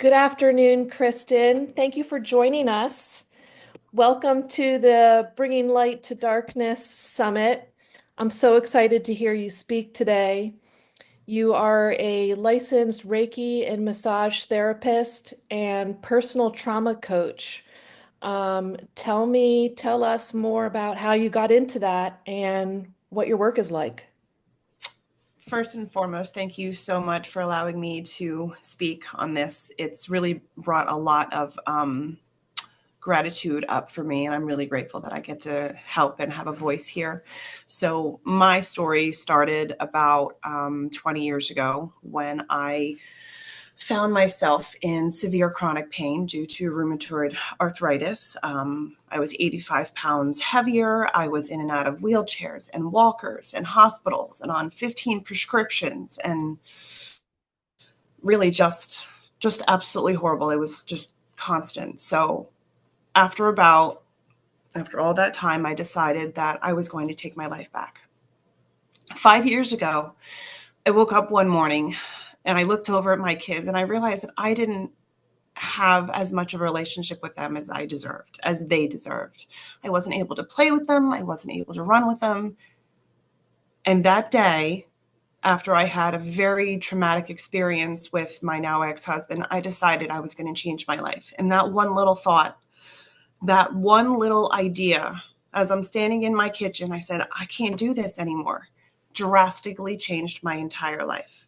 Good afternoon, Cristin. Thank you for joining us. Welcome to the Bringing Light to Darkness Summit. I'm so excited to hear you speak today. You are a licensed Reiki and massage therapist and personal trauma coach. Tell us more about how you got into that and what your work is like. First and foremost, thank you so much for allowing me to speak on this. It's really brought a lot of gratitude up for me, and I'm really grateful that I get to help and have a voice here. So my story started about 20 years ago when I found myself in severe chronic pain due to rheumatoid arthritis. I was 85 pounds heavier. I was in and out of wheelchairs and walkers and hospitals and on 15 prescriptions, and really just absolutely horrible. It was just constant. So after all that time, I decided that I was going to take my life back. 5 years ago, I woke up one morning and I looked over at my kids and I realized that I didn't have as much of a relationship with them as they deserved. I wasn't able to play with them. I wasn't able to run with them. And that day, after I had a very traumatic experience with my now ex-husband, I decided I was going to change my life. And that one little thought, that one little idea, as I'm standing in my kitchen, I said, I can't do this anymore, drastically changed my entire life.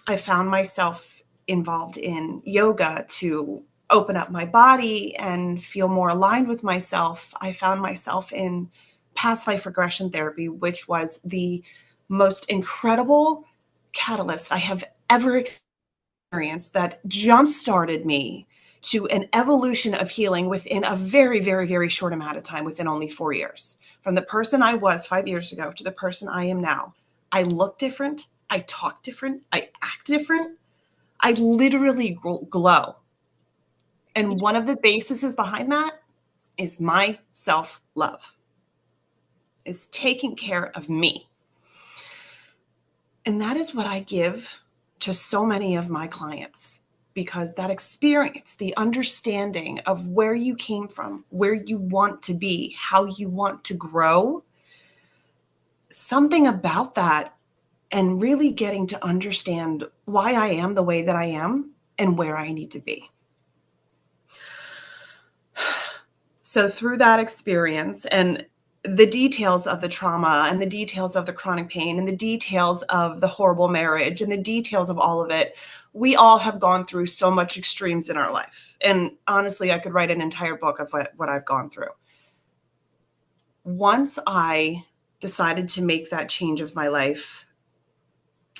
I found myself involved in yoga to open up my body and feel more aligned with myself. I found myself in past life regression therapy, which was the most incredible catalyst I have ever experienced, that jump-started me to an evolution of healing within a very, very, very short amount of time, within only 4 years. From the person I was 5 years ago to the person I am now. I look different. I talk different. I act different. I literally glow. And one of the bases behind that is my self-love, is taking care of me. And that is what I give to so many of my clients, because that experience, the understanding of where you came from, where you want to be, how you want to grow, something about that, and really getting to understand why I am the way that I am and where I need to be. So through that experience and the details of the trauma and the details of the chronic pain and the details of the horrible marriage and the details of all of it, we all have gone through so much extremes in our life. And honestly, I could write an entire book of what I've gone through. Once I decided to make that change of my life,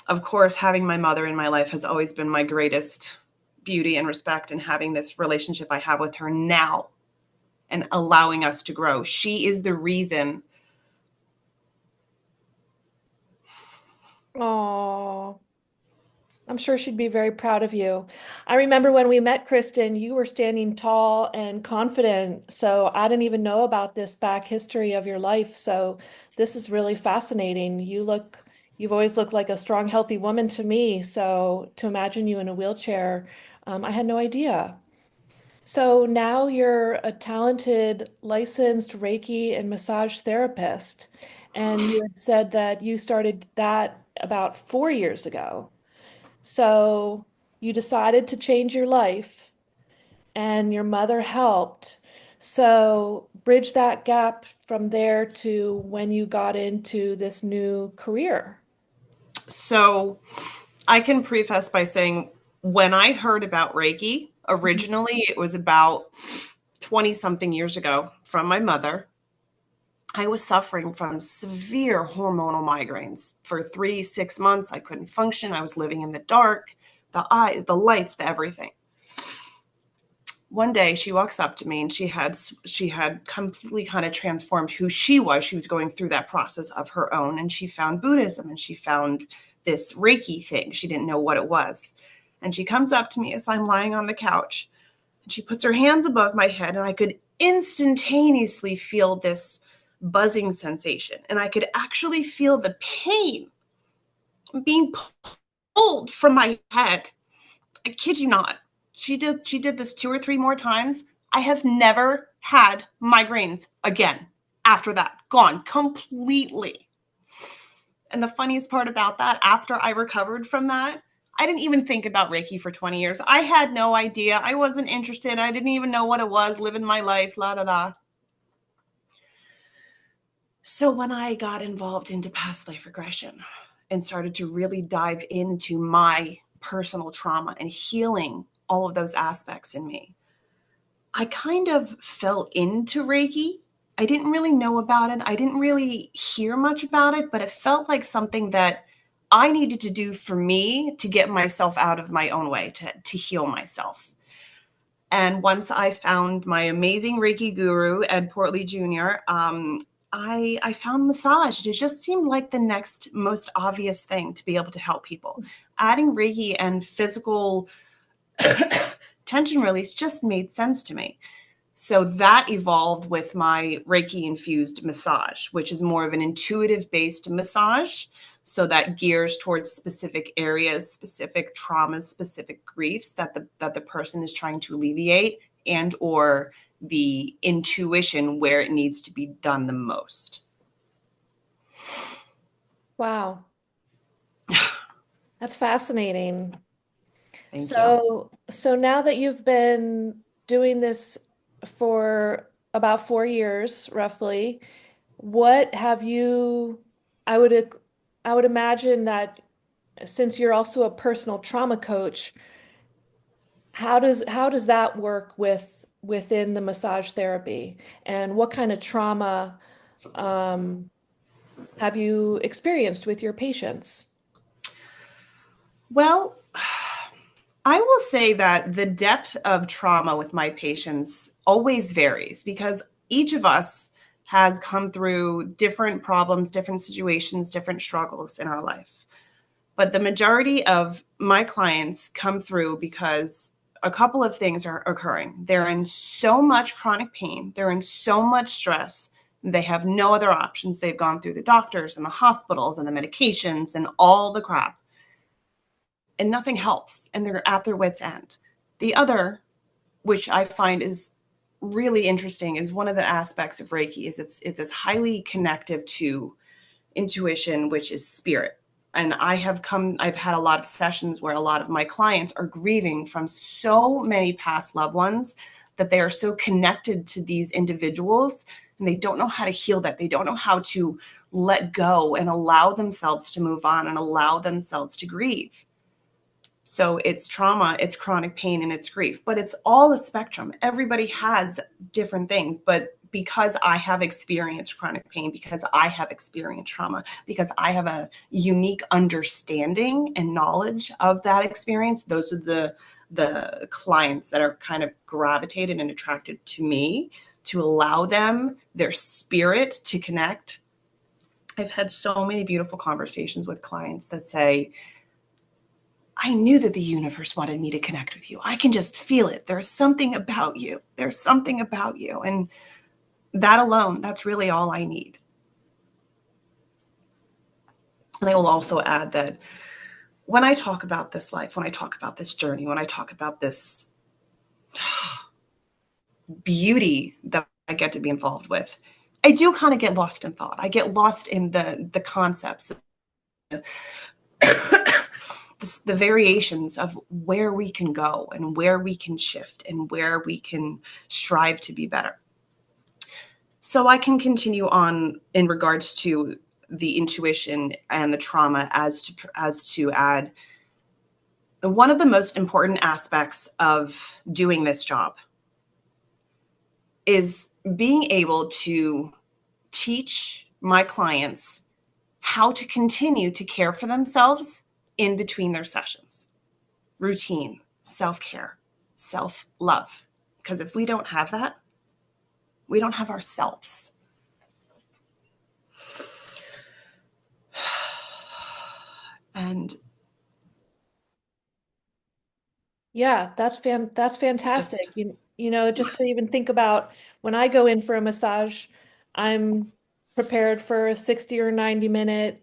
of course, having my mother in my life has always been my greatest beauty and respect, and having this relationship I have with her now and allowing us to grow. She is the reason. Oh, I'm sure she'd be very proud of you. I remember when we met, Cristin, you were standing tall and confident. So I didn't even know about this back history of your life. So this is really fascinating. You've always looked like a strong, healthy woman to me. So to imagine you in a wheelchair, I had no idea. So now you're a talented, licensed Reiki and massage therapist. And you had said that you started that about 4 years ago. So you decided to change your life and your mother helped. So bridge that gap from there to when you got into this new career. So I can preface by saying, when I heard about Reiki, originally it was about 20 something years ago from my mother. I was suffering from severe hormonal migraines for 6 months. I couldn't function. I was living in the dark, the lights, the everything. One day she walks up to me, and she had completely kind of transformed who she was. She was going through that process of her own, and she found Buddhism, and she found this Reiki thing. She didn't know what it was. And she comes up to me as I'm lying on the couch, and she puts her hands above my head, and I could instantaneously feel this buzzing sensation. And I could actually feel the pain being pulled from my head. I kid you not. She did this 2 or 3 more times. I have never had migraines again after that. Gone completely. And the funniest part about that, after I recovered from that, I didn't even think about Reiki for 20 years. I had no idea. I wasn't interested. I didn't even know what it was, living my life, la da da. So when I got involved into past life regression and started to really dive into my personal trauma and healing all of those aspects in me, I kind of fell into Reiki. I didn't really know about it. I didn't really hear much about it, but it felt like something that I needed to do for me to get myself out of my own way, to heal myself. And once I found my amazing Reiki guru, Ed Portley Jr., I found massage. It just seemed like the next most obvious thing to be able to help people. Adding Reiki and physical tension release just made sense to me. So that evolved with my Reiki infused massage, which is more of an intuitive based massage. So that gears towards specific areas, specific traumas, specific griefs that the person is trying to alleviate, and or the intuition where it needs to be done the most. Wow, that's fascinating. Thank you. So now that you've been doing this for about 4 years, roughly, what have you, I would I would imagine that since you're also a personal trauma coach, how does that work within the massage therapy? And what kind of trauma um, have you experienced with your patients? Well, I will say that the depth of trauma with my patients always varies because each of us has come through different problems, different situations, different struggles in our life. But the majority of my clients come through because a couple of things are occurring. They're in so much chronic pain, they're in so much stress, they have no other options. They've gone through the doctors and the hospitals and the medications and all the crap, and nothing helps, and they're at their wits' end. The other, which I find is really interesting, is one of the aspects of Reiki is it's as highly connective to intuition, which is spirit. And I've had a lot of sessions where a lot of my clients are grieving from so many past loved ones that they are so connected to these individuals, and they don't know how to heal that. They don't know how to let go and allow themselves to move on and allow themselves to grieve. So it's trauma, it's chronic pain, and it's grief, but it's all a spectrum. Everybody has different things, but because I have experienced chronic pain, because I have experienced trauma, because I have a unique understanding and knowledge of that experience, those are the clients that are kind of gravitated and attracted to me, to allow them, their spirit to connect. I've had so many beautiful conversations with clients that say, I knew that the universe wanted me to connect with you. I can just feel it. There's something about you. There's something about you. And that alone, that's really all I need. And I will also add that when I talk about this life, when I talk about this journey, when I talk about this beauty that I get to be involved with, I do kind of get lost in thought. I get lost in the concepts, the variations of where we can go and where we can shift and where we can strive to be better. So I can continue on in regards to the intuition and the trauma as to add one of the most important aspects of doing this job is being able to teach my clients how to continue to care for themselves in between their sessions. Routine, self-care, self-love. Because if we don't have that, we don't have ourselves. And Yeah, that's just, fantastic. Just to even think about when I go in for a massage, I'm prepared for a 60 or 90 minute,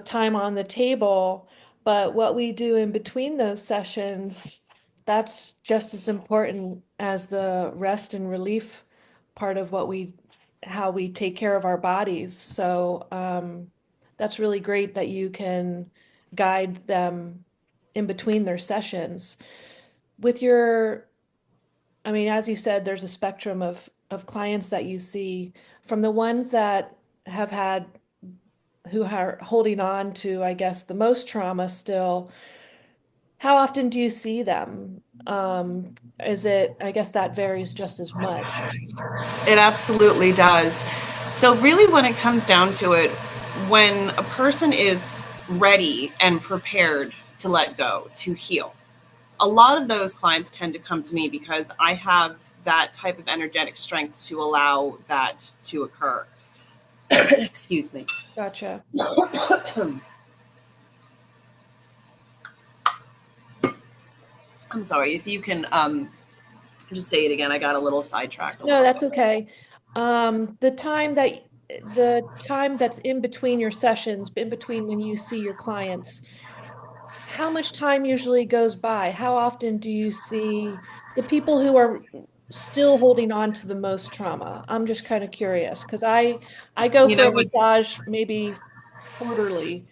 time on the table. But what we do in between those sessions that's just as important as the rest and relief part of how we take care of our bodies. So, that's really great that you can guide them in between their sessions. With your, I mean, as you said, there's a spectrum of clients that you see, from the ones that have had who are holding on to, I guess, the most trauma still. How often do you see them? Is it, I guess that varies just as much. It absolutely does. So, really, when it comes down to it, when a person is ready and prepared to let go, to heal, a lot of those clients tend to come to me because I have that type of energetic strength to allow that to occur. Excuse me. Gotcha. I'm sorry. If you can just say it again, I got a little sidetracked a No, little that's bit. okay. The time that's in between your sessions, in between when you see your clients, how much time usually goes by? How often do you see the people who are still holding on to the most trauma? I'm just kind of curious because I go You for know a what's massage maybe quarterly,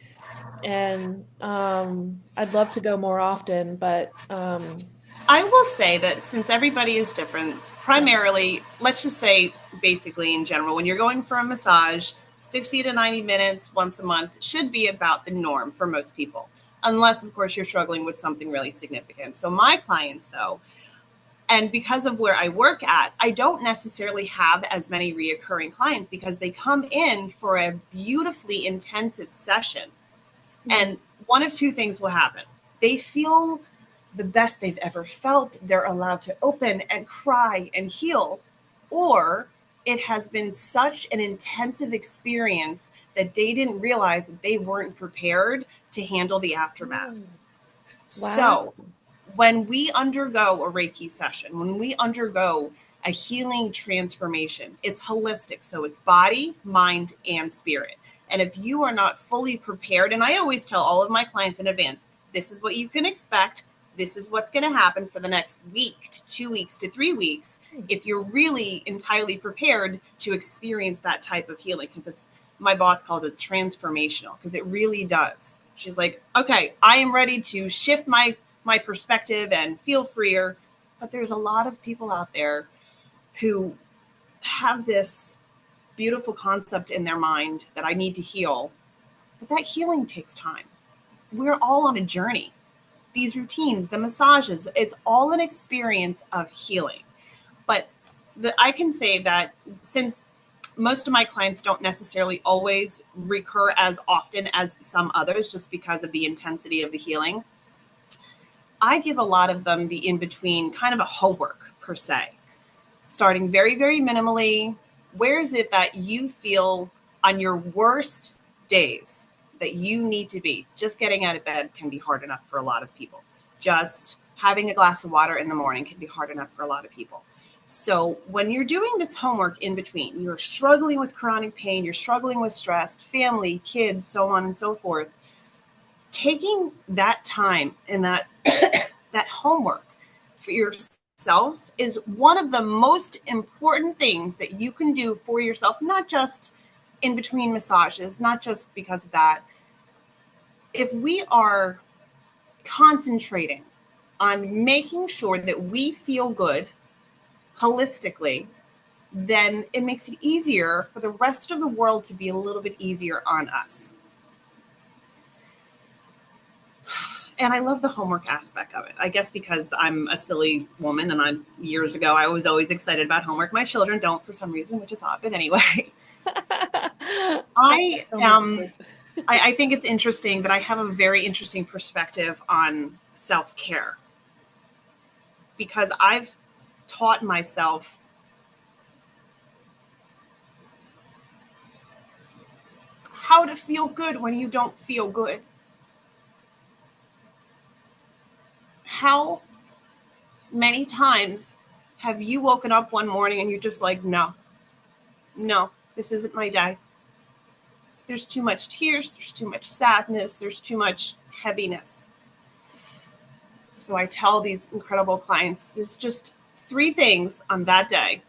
and I'd love to go more often, but I will say that since everybody is different, yeah. primarily, let's just say basically in general, when you're going for a massage, 60 to 90 minutes once a month should be about the norm for most people, unless, of course, you're struggling with something really significant. So, my clients, though, and because of where I work at, I don't necessarily have as many reoccurring clients because they come in for a beautifully intensive session. Hmm. And one of two things will happen. They feel the best they've ever felt. They're allowed to open and cry and heal. Or it has been such an intensive experience that they didn't realize that they weren't prepared to handle the aftermath. Oh, wow. So, when we undergo a Reiki session, when we undergo a healing transformation, it's holistic. So it's body, mind, and spirit. And if you are not fully prepared, and I always tell all of my clients in advance, this is what you can expect. This is what's going to happen for the next week to 2 weeks to 3 weeks. Hmm. If you're really entirely prepared to experience that type of healing, because it's, my boss calls it transformational, because it really does. She's like, okay, I am ready to shift my perspective and feel freer. But there's a lot of people out there who have this beautiful concept in their mind that I need to heal. But that healing takes time. We're all on a journey. These routines, the massages, it's all an experience of healing. But I can say that since most of my clients don't necessarily always recur as often as some others just because of the intensity of the healing, I give a lot of them the in between kind of a homework per se, starting very, very minimally. Where is it that you feel on your worst days that you need to be? Just getting out of bed can be hard enough for a lot of people. Just having a glass of water in the morning can be hard enough for a lot of people. So when you're doing this homework in between, you're struggling with chronic pain, you're struggling with stress, family, kids, so on and so forth, taking that time and that that homework for yourself is one of the most important things that you can do for yourself, not just in between massages, not just because of that. If we are concentrating on making sure that we feel good holistically, then it makes it easier for the rest of the world to be a little bit easier on us. And I love the homework aspect of it. I guess because I'm a silly woman and years ago, I was always excited about homework. My children don't for some reason, which is odd. But anyway, I I homework am, too. I think it's interesting that I have a very interesting perspective on self-care because I've taught myself how to feel good when you don't feel good. How many times have you woken up one morning and you're just like, no, no, this isn't my day. There's too much tears, there's too much sadness, there's too much heaviness. So I tell these incredible clients, there's just 3 things on that day,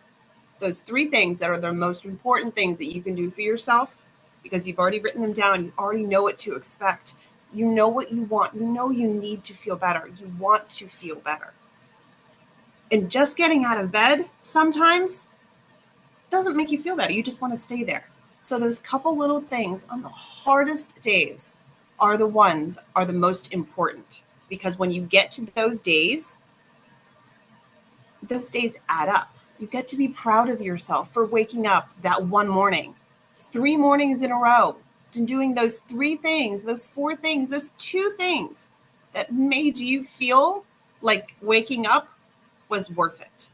those 3 things that are the most important things that you can do for yourself, because you've already written them down. You already know what to expect. You know what you want. You know you need to feel better. You want to feel better. And just getting out of bed sometimes doesn't make you feel better. You just want to stay there. So those couple little things on the hardest days are the most important, because when you get to those days add up. You get to be proud of yourself for waking up that one morning, 3 mornings in a row, and doing those 3 things, those 4 things, those 2 things that made you feel like waking up was worth it.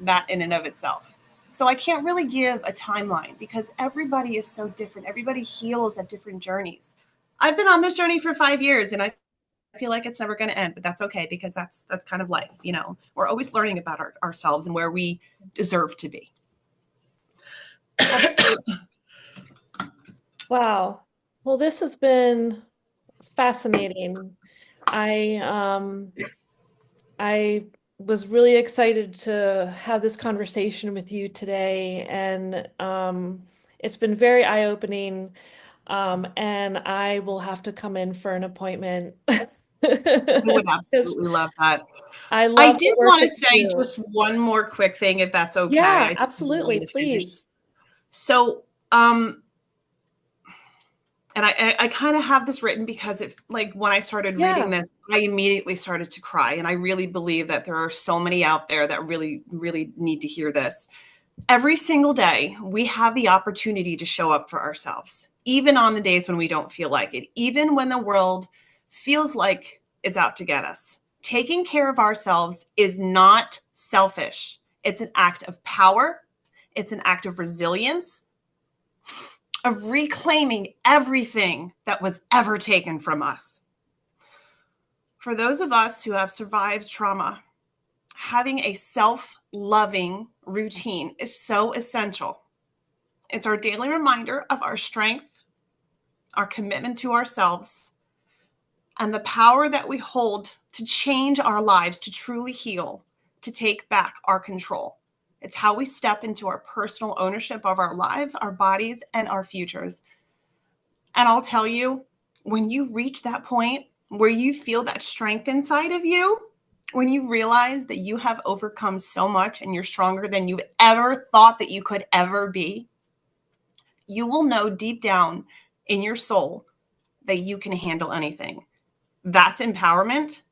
That in and of itself. So I can't really give a timeline because everybody is so different. Everybody heals at different journeys. I've been on this journey for 5 years and I feel like it's never going to end, but that's okay, because that's kind of life. We're always learning about ourselves and where we deserve to be. Wow. Well, this has been fascinating. I was really excited to have this conversation with you today, and it's been very eye-opening. And I will have to come in for an appointment. I would Because absolutely love that. I I love the did work want to that you say do. just one more quick thing, if that's okay. Yeah, I just absolutely. wanted to finish. Please. So, and I kind of have this written because when I started reading Yeah. this, I immediately started to cry. And I really believe that there are so many out there that really, really need to hear this. Every single day, we have the opportunity to show up for ourselves, even on the days when we don't feel like it, even when the world feels like it's out to get us. Taking care of ourselves is not selfish. It's an act of power. It's an act of resilience, of reclaiming everything that was ever taken from us. For those of us who have survived trauma, having a self-loving routine is so essential. It's our daily reminder of our strength, our commitment to ourselves, and the power that we hold to change our lives, to truly heal, to take back our control. It's how we step into our personal ownership of our lives, our bodies, and our futures. And I'll tell you, when you reach that point where you feel that strength inside of you, when you realize that you have overcome so much and you're stronger than you ever thought that you could ever be, you will know deep down in your soul that you can handle anything. That's empowerment.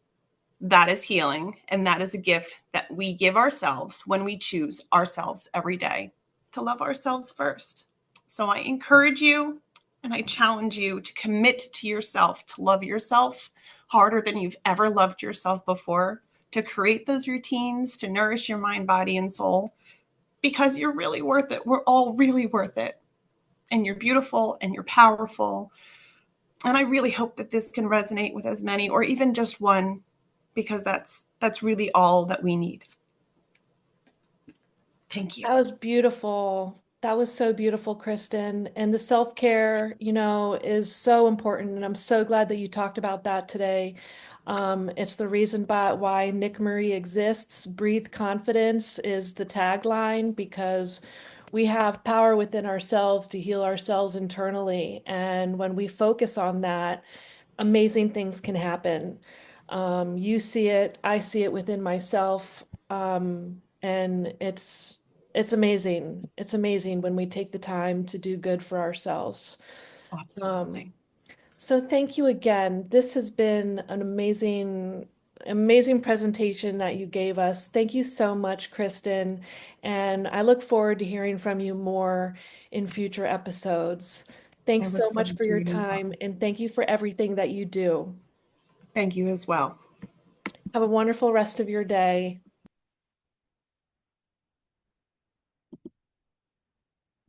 That is healing. And that is a gift that we give ourselves when we choose ourselves every day to love ourselves first. So I encourage you and I challenge you to commit to yourself, to love yourself harder than you've ever loved yourself before, to create those routines, to nourish your mind, body, and soul, because you're really worth it. We're all really worth it. And you're beautiful and you're powerful. And I really hope that this can resonate with as many, or even just one, because that's really all that we need. Thank you. That was beautiful. That was so beautiful, Kristen. And the self-care, is so important. And I'm so glad that you talked about that today. It's the reason why NicMarie exists. Breathe confidence is the tagline, because we have power within ourselves to heal ourselves internally. And when we focus on that, amazing things can happen. You see it, I see it within myself. And it's amazing. It's amazing when we take the time to do good for ourselves. Absolutely. Um, so thank you again. This has been an amazing presentation that you gave us. Thank you so much, Kristen. And I look forward to hearing from you more in future episodes. I Thanks so look much forward for to your it as well. time, and thank you for everything that you do. Thank you as well. Have a wonderful rest of your day.